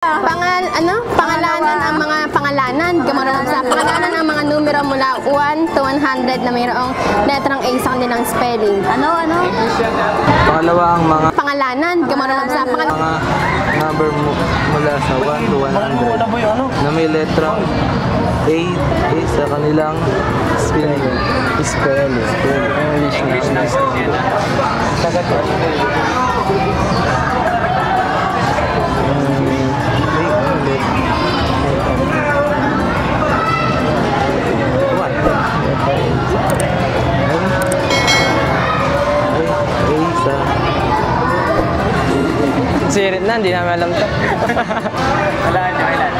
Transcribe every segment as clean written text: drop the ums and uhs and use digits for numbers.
Pangalanan ang mga pangalanan. Gumarap sa pangalanan ang mga numero mula 1 to 100 na mayroong letrang A sa kanilang spelling. Ano? Pangalawa ang mga Pangalanan. Gumarap sa mga number mula sa 1 to 100 na may letrang A sa kanilang spelling. English na. Sagat ko. Sirit na, hindi namin alam to. Wala niyo ilan?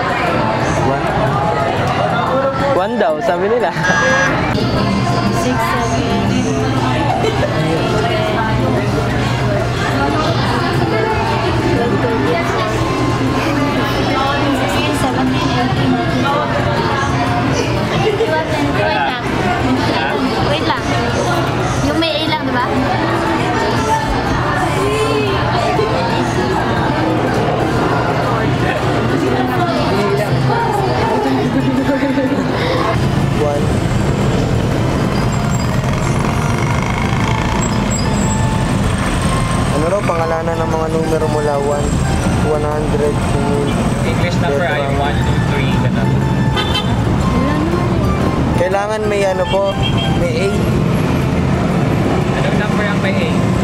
1 daw, sabi nila. 6, 7, 8, 9, 10. Wait lang. Yung may A lang, di ba? Ano raw pangalanan ng mga numero mula 1 to 100? English number ay 1, 2, 3, ganun. Kailangan may ano po, may A. Anong number ang may A?